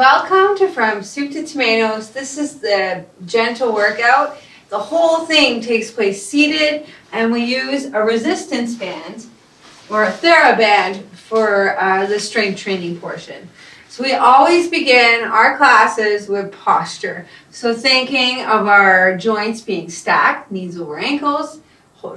Welcome to From Soup to Tomatoes. This is the gentle workout. The whole thing takes place seated, and we use a resistance band or a TheraBand for the strength training portion. So we always begin our classes with posture. So thinking of our joints being stacked, knees over ankles,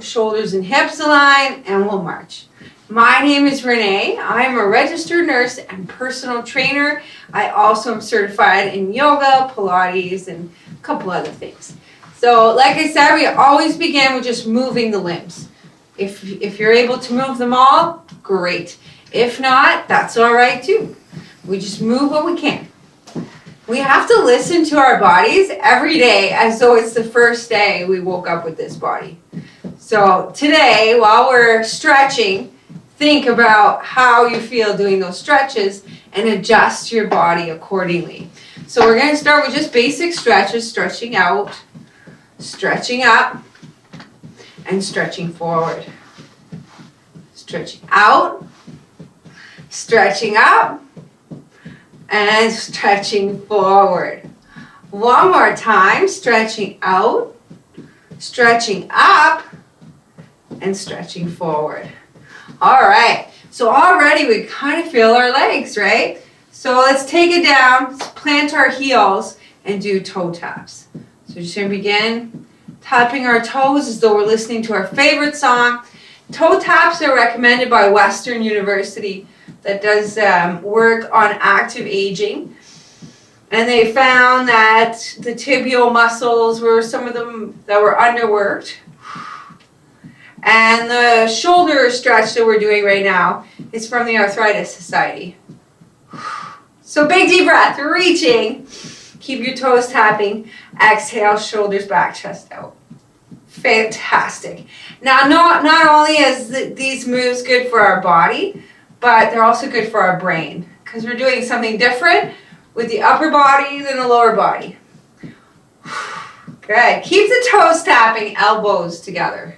shoulders and hips aligned, and we'll march. My name is Renee. I'm a registered nurse and personal trainer. I also am certified in yoga, Pilates, and a couple other things. So like I said, we always begin with just moving the limbs. If you're able to move them all, great. If not, that's all right too. We just move what we can. We have to listen to our bodies every day as though it's the first day we woke up with this body. So today, while we're stretching, think about how you feel doing those stretches and adjust your body accordingly. So we're going to start with just basic stretches, stretching out, stretching up, and stretching forward. Stretching out, stretching up, and stretching forward. One more time, stretching out, stretching up, and stretching forward. All right, so already we kind of feel our legs, right? So let's take it down, let's plant our heels, and do toe taps. So just going to begin tapping our toes as though we're listening to our favorite song. Toe taps are recommended by Western University that does work on active aging. And they found that the tibial muscles were some of them that were underworked. And the shoulder stretch that we're doing right now is from the Arthritis Society. So big deep breath, reaching. Keep your toes tapping. Exhale, shoulders back, chest out. Fantastic. Now, not only is these moves good for our body, but they're also good for our brain because we're doing something different with the upper body than the lower body. Good. Keep the toes tapping, elbows together.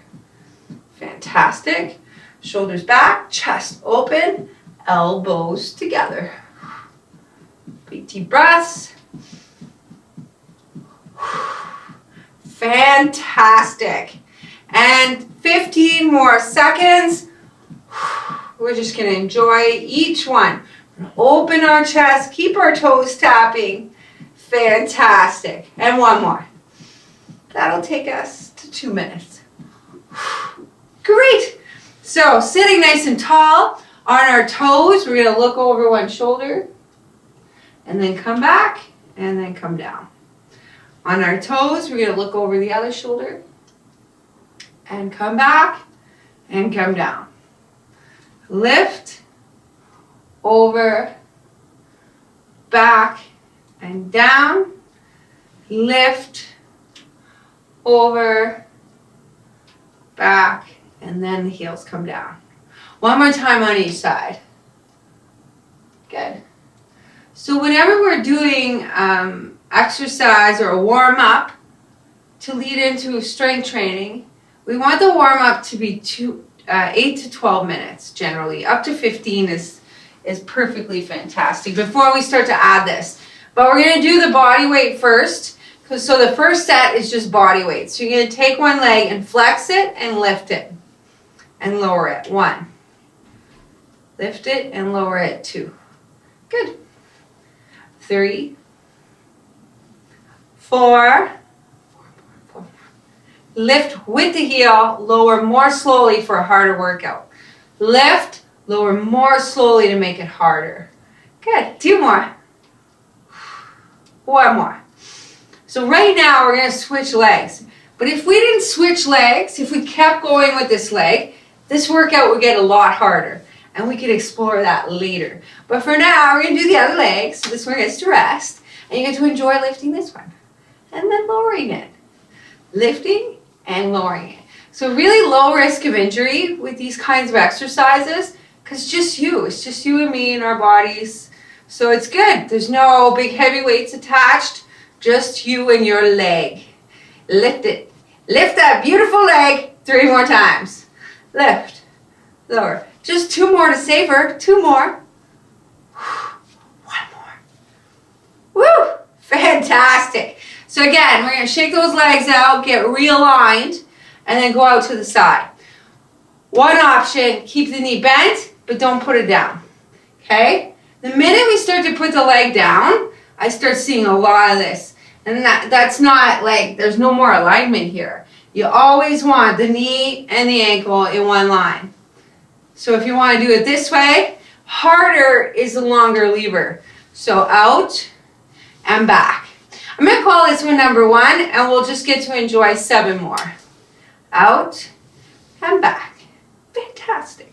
Fantastic. Shoulders back, chest open, elbows together. Big deep breaths. Fantastic. And 15 more seconds. We're just going to enjoy each one. Open our chest, keep our toes tapping. Fantastic. And one more. That'll take us to 2 minutes. Great. So sitting nice and tall on our toes, we're going to look over one shoulder and then come back and then come down. On our toes, we're going to look over the other shoulder and come back and come down. Lift, over, back, and down. Lift, over, back, and then the heels come down. One more time on each side. Good. So whenever we're doing exercise or a warm-up to lead into strength training, we want the warm-up to be 8 to 12 minutes generally. Up to 15 is perfectly fantastic before we start to add this. But we're going to do the body weight first. So the first set is just body weight. So you're going to take one leg and flex it and lift it and lower it. 1. Lift it and lower it. 2. Good. 3. 4. Lift with the heel, lower more slowly for a harder workout. Lift, lower more slowly to make it harder. Good. 2 more. 1 more. So right now we're going to switch legs. But if we didn't switch legs, if we kept going with this leg, this workout would get a lot harder. And we could explore that later. But for now, we're going to do the other leg. So this one gets to rest. And you get to enjoy lifting this one. And then lowering it. Lifting and lowering it. So really low risk of injury with these kinds of exercises. Because it's just you and me and our bodies. So it's good. There's no big heavy weights attached. Just you and your leg. Lift it. Lift that beautiful leg 3 more times. Lift. Lower. Just 2 more to savor. 2 more. 1 more. Woo! Fantastic. So again, we're going to shake those legs out, get realigned, and then go out to the side. One option, keep the knee bent, but don't put it down. Okay? The minute we start to put the leg down, I start seeing a lot of this. And that's not like, there's no more alignment here. You always want the knee and the ankle in one line. So if you want to do it this way, harder is the longer lever. So out and back. I'm going to call this one number 1, and we'll just get to enjoy 7 more. Out and back. Fantastic.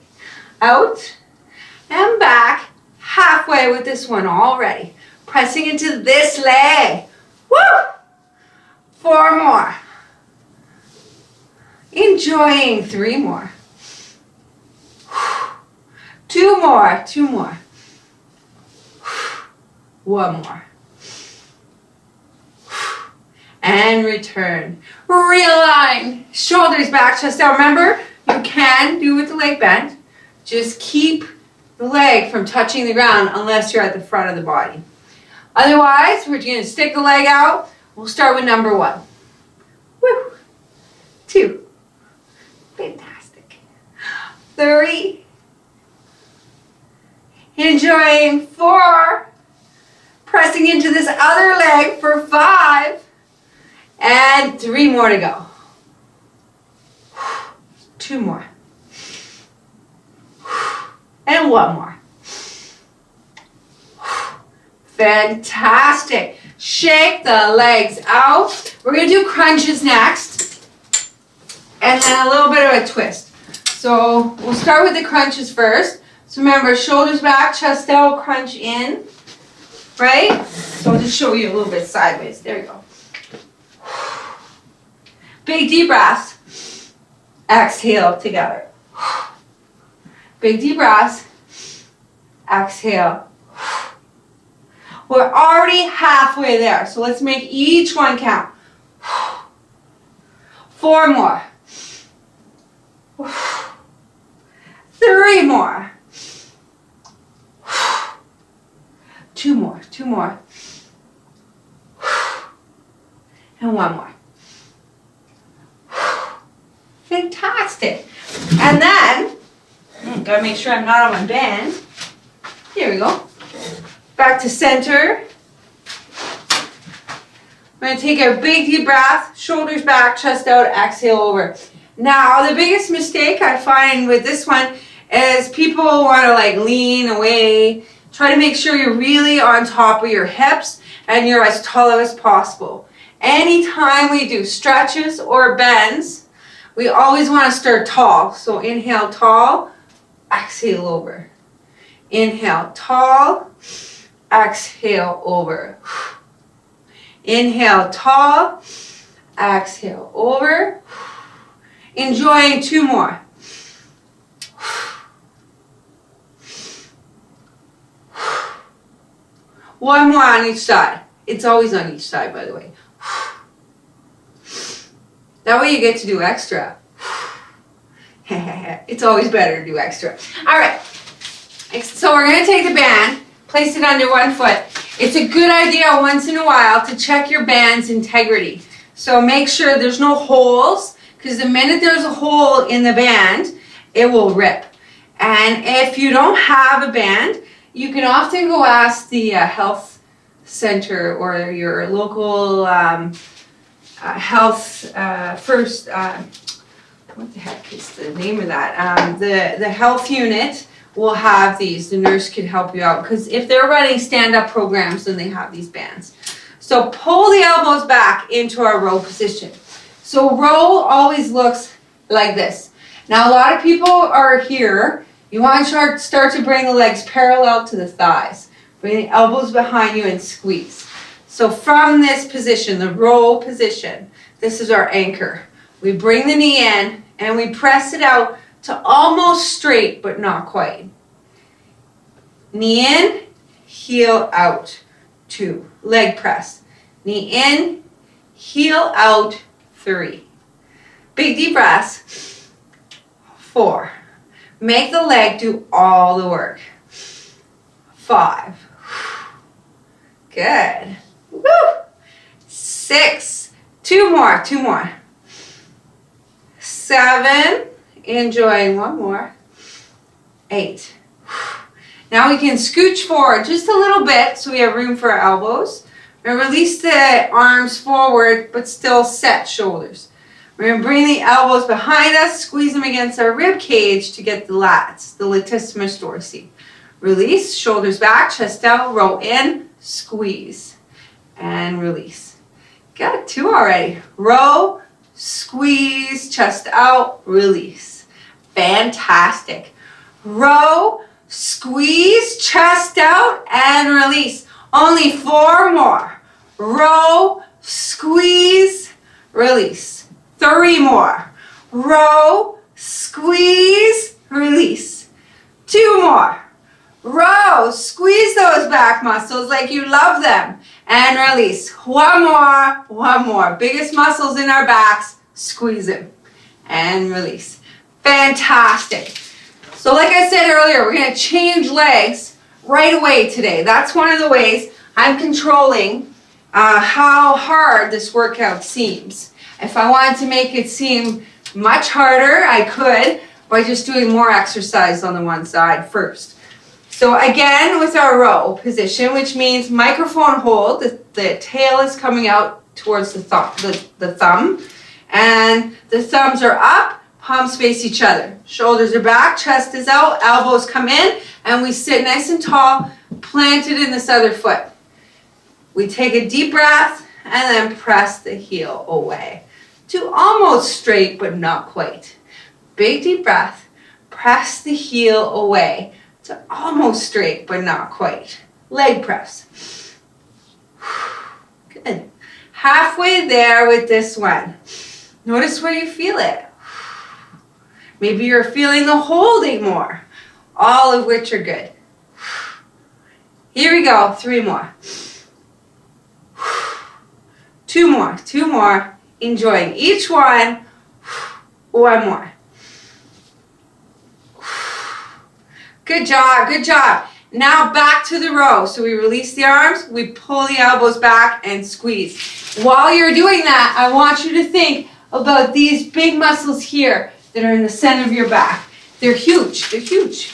Out and back. Halfway with this one already. Pressing into this leg. Woo! 4 more. Enjoying 3 more. 2 more. 2 more. 1 more. And return. Realign. Shoulders back, chest out. Remember, you can do it with the leg bent. Just keep the leg from touching the ground unless you're at the front of the body. Otherwise, we're going to stick the leg out. We'll start with number 1. Woo. 2. Fantastic. 3. Enjoying 4. Pressing into this other leg for 5. And 3 more to go. 2 more. And 1 more. Fantastic. Shake the legs out. We're going to do crunches next. And then a little bit of a twist. So we'll start with the crunches first. So remember, shoulders back, chest out, crunch in. Right? So I'll just show you a little bit sideways. There you go. Big deep breaths. Exhale together. Big deep breaths. Exhale. We're already halfway there, so let's make each one count. 4 more. 3 more. 2 more. 2 more. And 1 more. Fantastic. And then, gotta make sure I'm not on my bend. Here we go. Back to center. We're going to take a big deep breath, shoulders back, chest out, exhale over. Now, the biggest mistake I find with this one is people want to like lean away. Try to make sure you're really on top of your hips and you're as tall as possible. Anytime we do stretches or bends, we always want to start tall. So inhale tall, exhale over. Inhale tall, exhale over. Inhale tall, exhale over. Enjoying 2 more. One more on each side. It's always on each side, by the way. That way you get to do extra. It's always better to do extra. All right. So we're going to take the band, place it under one foot. It's a good idea once in a while to check your band's integrity. So make sure there's no holes, because the minute there's a hole in the band, it will rip. And if you don't have a band, you can often go ask the health center or your local health first, what the heck is the name of that? The health unit will have these. The nurse can help you out, because if they're running stand-up programs, then they have these bands. So pull the elbows back into our row position. So row always looks like this. Now a lot of people are here. You want to start to bring the legs parallel to the thighs. Bring the elbows behind you and squeeze. So from this position, the row position, this is our anchor. We bring the knee in and we press it out to almost straight, but not quite. Knee in, heel out. 2. Leg press. Knee in, heel out. 3. Big deep breaths. 4. Make the leg do all the work. 5. Good. 6, 2 more, 2 more. 7, enjoying 1 more. 8. Now we can scooch forward just a little bit so we have room for our elbows. And release the arms forward, but still set shoulders. We're going to bring the elbows behind us, squeeze them against our rib cage to get the lats, the latissimus dorsi. Release, shoulders back, chest out, roll in, squeeze, and release. Got 2 already. Row, squeeze, chest out, release. Fantastic. Row, squeeze, chest out, and release. Only 4 more. Row, squeeze, release. 3 more. Row, squeeze, release. 2 more. Row, squeeze those back muscles like you love them, and release. 1 more, 1 more. Biggest muscles in our backs, squeeze them, and release. Fantastic. So like I said earlier, we're going to change legs right away today. That's one of the ways I'm controlling how hard this workout seems. If I wanted to make it seem much harder, I could by just doing more exercise on the one side first. So again, with our row position, which means microphone hold, the tail is coming out towards the thumb, and the thumbs are up, palms face each other. Shoulders are back, chest is out, elbows come in, and we sit nice and tall, planted in this other foot. We take a deep breath and then press the heel away to almost straight, but not quite. Big deep breath, press the heel away to almost straight, but not quite. Leg press. Good. Halfway there with this one. Notice where you feel it. Maybe you're feeling the holding more, all of which are good. Here we go, 3 more. 2 more, 2 more. Enjoying each one. 1 more. Good job, good job. Now back to the row. So we release the arms, we pull the elbows back and squeeze. While you're doing that, I want you to think about these big muscles here that are in the center of your back. They're huge, they're huge.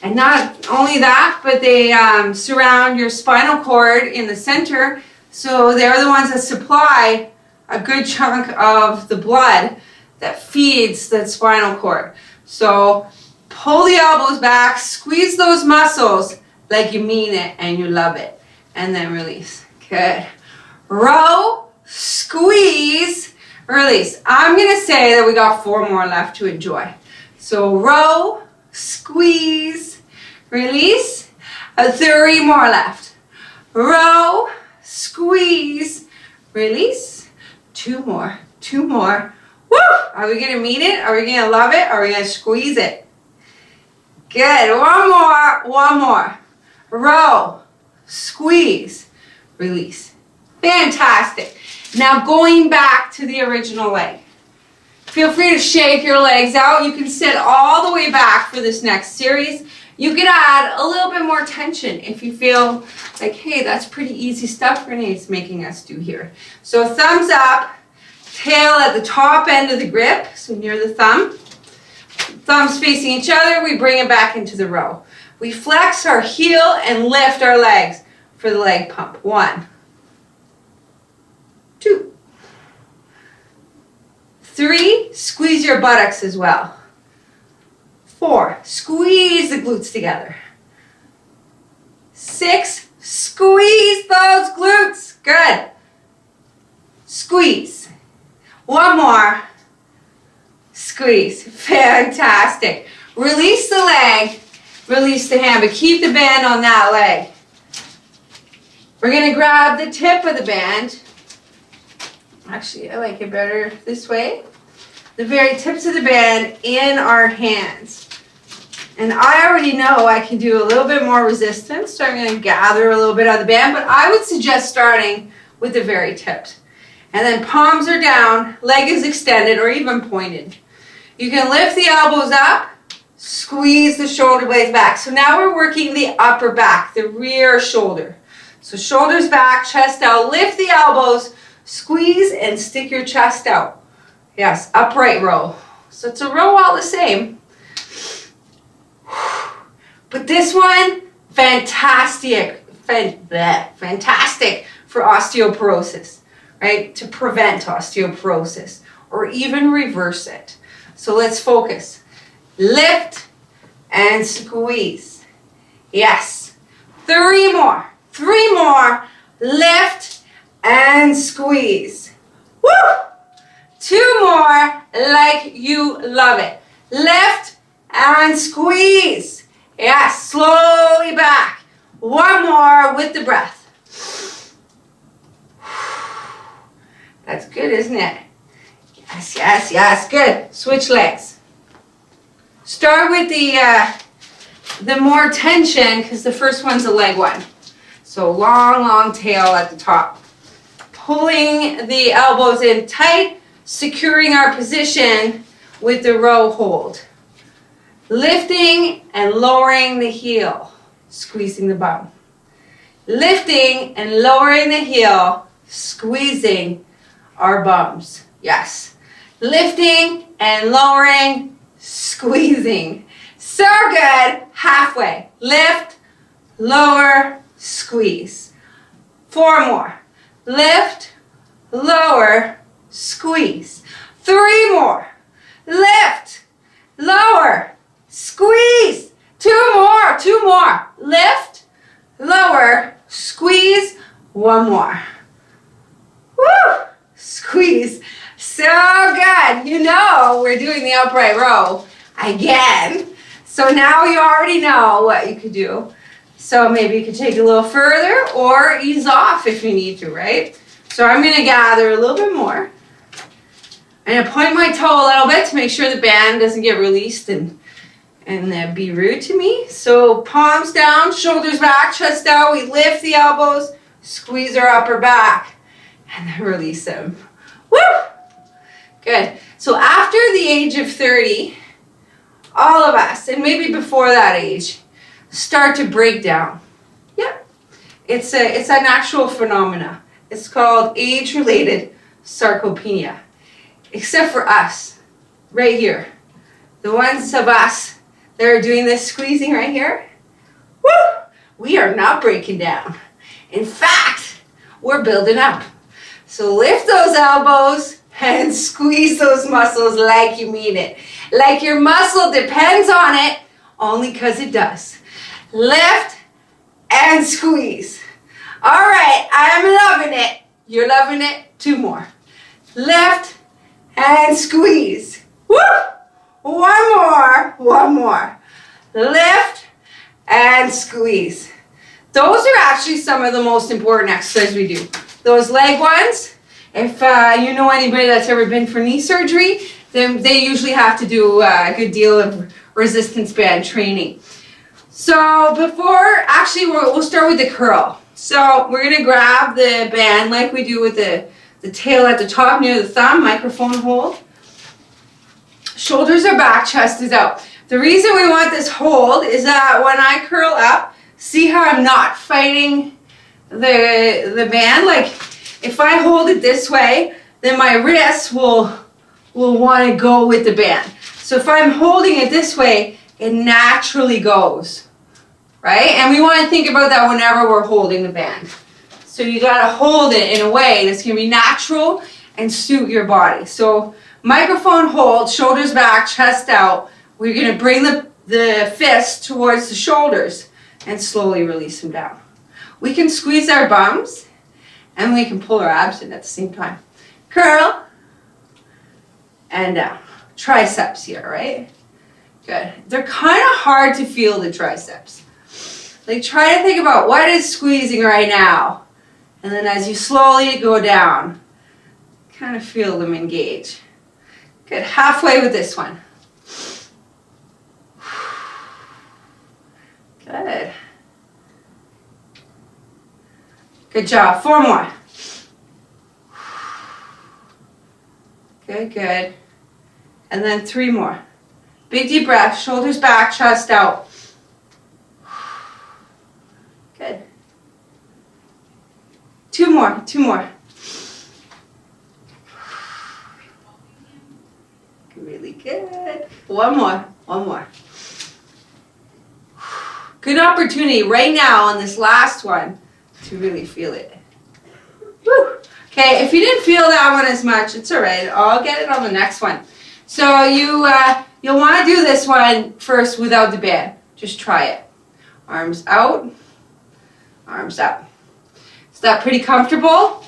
And not only that, but they surround your spinal cord in the center. So they're the ones that supply a good chunk of the blood that feeds that spinal cord. So pull the elbows back, squeeze those muscles like you mean it and you love it. And then release. Good. Row, squeeze, release. I'm going to say that we got 4 more left to enjoy. So row, squeeze, release. 3 more left. Row, squeeze, release. 2 more, 2 more. Woo! Are we going to mean it? Are we going to love it? Are we going to squeeze it? Good. 1 more, 1 more. Row, squeeze, release. Fantastic. Now going back to the original leg. Feel free to shake your legs out. You can sit all the way back for this next series. You could add a little bit more tension if you feel like, hey, that's pretty easy stuff Renee's making us do here. So thumbs up, tail at the top end of the grip, so near the thumb. Thumbs facing each other, we bring it back into the row. We flex our heel and lift our legs for the leg pump. 1, 2, 3, squeeze your buttocks as well. 4, squeeze the glutes together. 6, squeeze those glutes. Good. Squeeze. 1 more. Squeeze. Fantastic. Release the leg, release the hand, but keep the band on that leg. We're going to grab the tip of the band. Actually, I like it better this way. The very tips of the band in our hands. And I already know I can do a little bit more resistance, so I'm going to gather a little bit of the band, but I would suggest starting with the very tips. And then palms are down, leg is extended or even pointed. You can lift the elbows up, squeeze the shoulder blades back. So now we're working the upper back, the rear shoulder. So shoulders back, chest out, lift the elbows, Squeeze and stick your chest out. Yes, upright row. So it's a row all the same. But this one, fantastic for osteoporosis, right? To prevent osteoporosis or even reverse it. So let's focus. Lift and squeeze. Yes. 3 more. 3 more. Lift and squeeze. Woo! 2 more like you love it. Lift and squeeze. Yes, slowly back. 1 more with the breath. That's good, isn't it? Yes, yes, yes, good. Switch legs. Start with the more tension because the first one's a leg one. So long tail at the top. Pulling the elbows in tight, securing our position with the row hold. Lifting and lowering the heel, squeezing the bum. Lifting and lowering the heel, squeezing our bums. Yes. Lifting and lowering, squeezing. So good. Halfway. Lift, lower, squeeze. 4 more. Lift, lower, squeeze. 3 more. Lift, lower, squeeze. 2 more. 2 more. Lift, lower, squeeze. 1 more. Woo! Squeeze. So good. You know we're doing the upright row again. So now you already know what you could do. So maybe you could take it a little further or ease off if you need to, right? So I'm going to gather a little bit more. I'm going to point my toe a little bit to make sure the band doesn't get released and be rude to me. So palms down, shoulders back, chest out. We lift the elbows, squeeze our upper back, and then release them. Woo! Good. So after the age of 30, all of us, and maybe before that age, start to break down. Yep. It's an actual phenomena. It's called age-related sarcopenia. Except for us, right here. The ones of us that are doing this squeezing right here, woo! We are not breaking down. In fact, we're building up. So lift those elbows and squeeze those muscles like you mean it. Like your muscle depends on it, only because it does. Lift and squeeze. All right, I'm loving it. You're loving it. 2 more. Lift and squeeze. Woo! 1 more. 1 more. Lift and squeeze. Those are actually some of the most important exercises we do. Those leg ones, if you know anybody that's ever been for knee surgery, then they usually have to do a good deal of resistance band training. So we'll start with the curl. So we're going to grab the band like we do with the tail at the top near the thumb, microphone hold. Shoulders are back, chest is out. The reason we want this hold is that when I curl up, see how I'm not fighting the band? Like if I hold it this way, then my wrists will want to go with the band. So if I'm holding it this way, it naturally goes, right? And we want to think about that whenever we're holding the band. So you got to hold it in a way that's going to be natural and suit your body. So microphone hold, shoulders back, chest out. We're going to bring the fist towards the shoulders and slowly release them down. We can squeeze our bums and we can pull our abs in at the same time. Curl and down. Triceps here, right? Good. They're kind of hard to feel, the triceps. Like try to think about what is squeezing right now. And then as you slowly go down, kind of feel them engage. Good. Halfway with this one. Good. Good job. 4 more. Good, good. And then 3 more. Big deep breath. Shoulders back, chest out. Good. 2 more. 2 more. Really good. One more. Good opportunity right now on this last one to really feel it. Woo. Okay, if you didn't feel that one as much, it's all right. I'll get it on the next one. So you'll want to do this one first without the band. Just try it. Arms out, arms up. Is that pretty comfortable?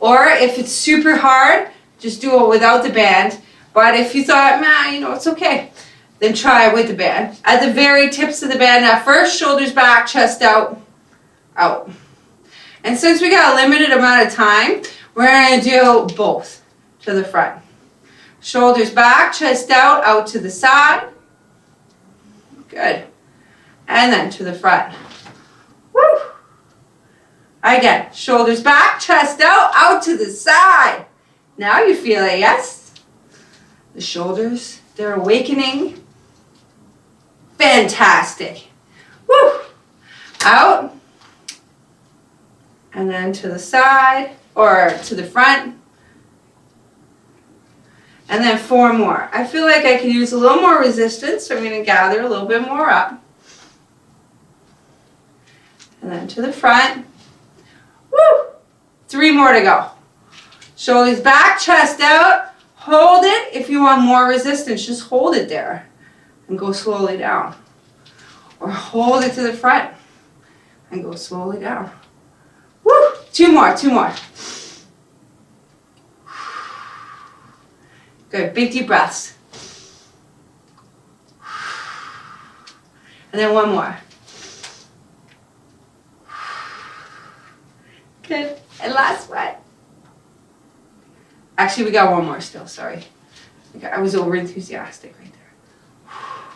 Or if it's super hard, just do it without the band. But if you thought, nah, it's okay, then try it with the band. At the very tips of the band, at first, shoulders back, chest out, out. And since we got a limited amount of time, we're going to do both to the front. Shoulders back, chest out, out to the side. Good. And then to the front. Woo! Again, shoulders back, chest out, out to the side. Now you feel it, yes? The shoulders, they're awakening. Fantastic. Woo! Out. And then to the side, or to the front. And then 4 more. I feel like I can use a little more resistance, so I'm going to gather a little bit more up. And then to the front. Woo! 3 more to go. Shoulders back, chest out. Hold it. If you want more resistance, just hold it there and go slowly down. Or hold it to the front and go slowly down. Woo! 2 more. Good. Big deep breaths. And then 1 more. Good. And last one. Actually, we got 1 more still. Sorry. I was over enthusiastic right there.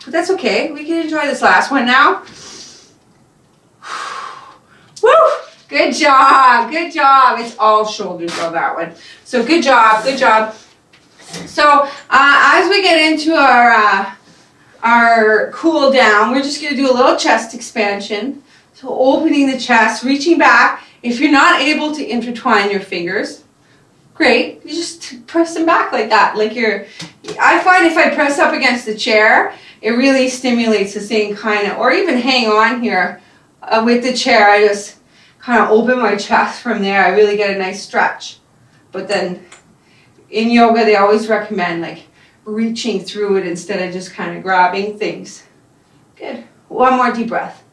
But that's okay. We can enjoy this last one now. Woo! Good job. Good job. It's all shoulders on that one. So good job. Good job. So as we get into our cool down, we're just going to do a little chest expansion. So opening the chest, reaching back. If you're not able to intertwine your fingers, great. You just press them back like that. I find if I press up against the chair, it really stimulates the same kind of, or even hang on here with the chair. I just kind of open my chest from there. I really get a nice stretch. But then in yoga, they always recommend reaching through it instead of just kind of grabbing things. Good. 1 more deep breath.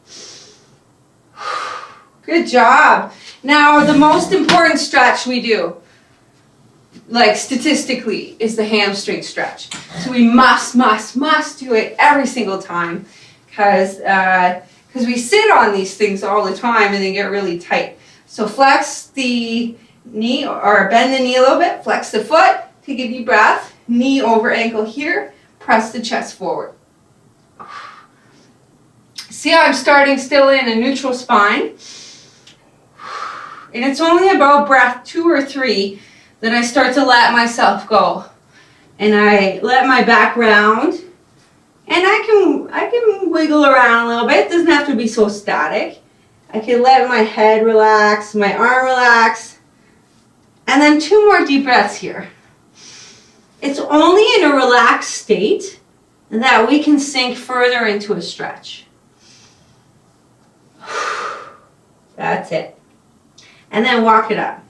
Good job. Now, the most important stretch we do, statistically, is the hamstring stretch. So we must do it every single time because we sit on these things all the time and they get really tight. So flex the knee or bend the knee a little bit, flex the foot, take a deep breath, knee over ankle here, press the chest forward. See how I'm starting still in a neutral spine? And it's only about breath 2 or 3 that I start to let myself go. And I let my back round. And I can wiggle around a little bit. It doesn't have to be so static. I can let my head relax, my arm relax. And then 2 more deep breaths here. It's only in a relaxed state that we can sink further into a stretch. That's it. And then walk it up.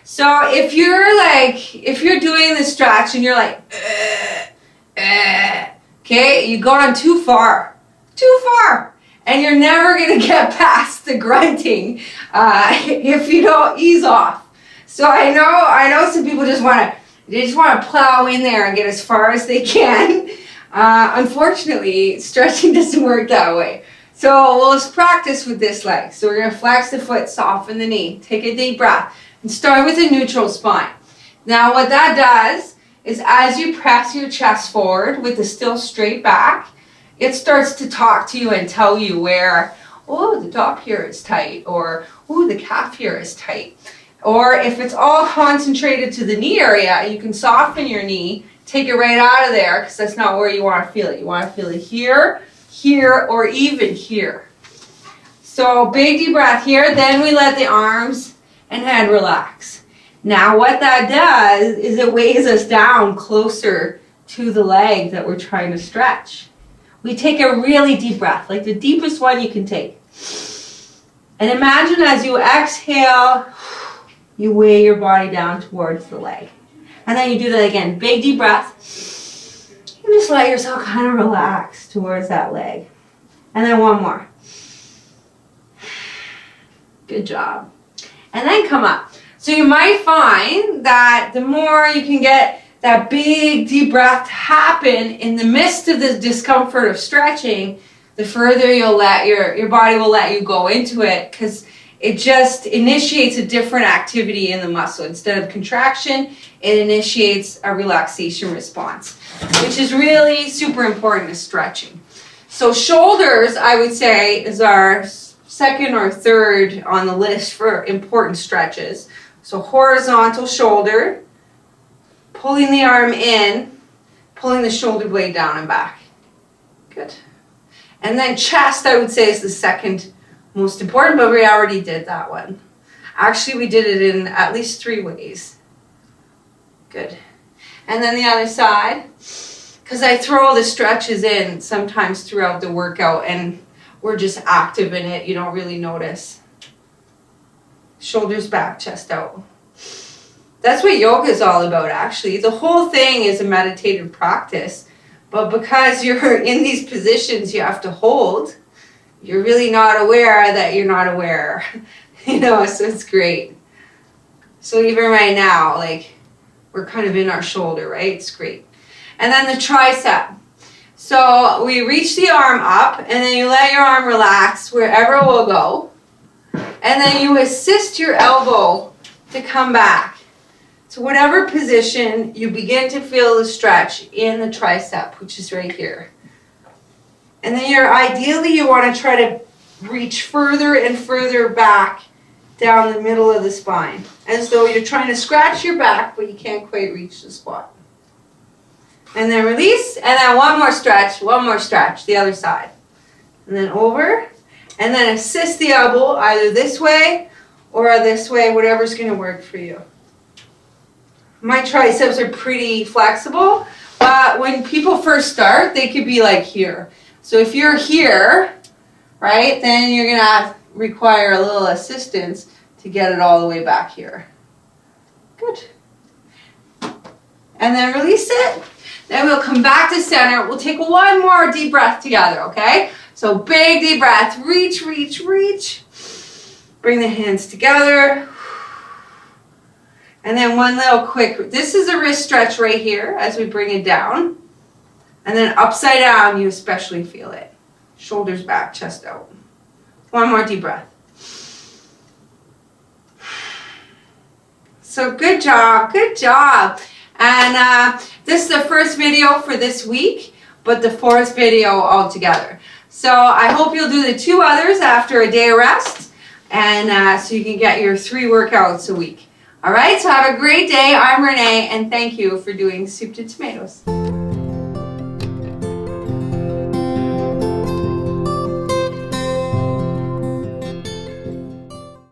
So if you're doing the stretch and you're okay, you've gone too far, and you're never gonna get past the grunting if you don't ease off. So I know some people just want to plow in there and get as far as they can. Unfortunately, stretching doesn't work that way. So let's practice with this leg. So we're going to flex the foot, soften the knee, take a deep breath, and start with a neutral spine. Now what that does is as you press your chest forward with the still straight back, it starts to talk to you and tell you where, oh, the top here is tight, or oh, the calf here is tight. Or if it's all concentrated to the knee area, you can soften your knee, take it right out of there, because that's not where you want to feel it. You want to feel it here, here, or even here. So big deep breath here, then we let the arms and head relax. Now what that does is it weighs us down closer to the leg that we're trying to stretch. We take a really deep breath, like the deepest one you can take. And imagine as you exhale, you weigh your body down towards the leg. And then you do that again. Big deep breath. You just let yourself kind of relax towards that leg. And then one more. Good job. And then come up. So you might find that the more you can get that big deep breath to happen in the midst of the discomfort of stretching, the further you'll let your body will let you go into it, because it just initiates a different activity in the muscle. Instead of contraction, it initiates a relaxation response, which is really super important to stretching. So shoulders, I would say, is our second or third on the list for important stretches. So horizontal shoulder, pulling the arm in, pulling the shoulder blade down and back. Good. And then chest, I would say, is the second most important, but we already did that one. Actually, we did it in at least 3 ways. Good. And then the other side, because I throw the stretches in sometimes throughout the workout and we're just active in it, you don't really notice. Shoulders back, chest out. That's what yoga is all about, actually. The whole thing is a meditative practice, but because you're in these positions you have to hold, you're really not aware that you're not aware. So it's great. So even right now, like, we're kind of in our shoulder, right? It's great. And then the tricep. So we reach the arm up, and then you let your arm relax wherever it will go. And then you assist your elbow to come back. So whatever position, you begin to feel the stretch in the tricep, which is right here. And then ideally you want to try to reach further and further back down the middle of the spine, as though you're trying to scratch your back, but you can't quite reach the spot. And then release, and then one more stretch, the other side. And then over, and then assist the elbow either this way or this way, whatever's going to work for you. My triceps are pretty flexible, but when people first start, they could be like here. So if you're here, right, then you're going to require a little assistance to get it all the way back here. Good. And then release it. Then we'll come back to center. We'll take one more deep breath together, okay? So big deep breath. Reach, reach, reach. Bring the hands together. And then one little quick, this is a wrist stretch right here as we bring it down. And then upside down, you especially feel it. Shoulders back, chest out. One more deep breath. So good job, good job. And this is the first video for this week, but the 4th video altogether. So I hope you'll do the 2 others after a day of rest, and so you can get your 3 workouts a week. All right, so have a great day. I'm Renee, and thank you for doing Soup to Tomatoes.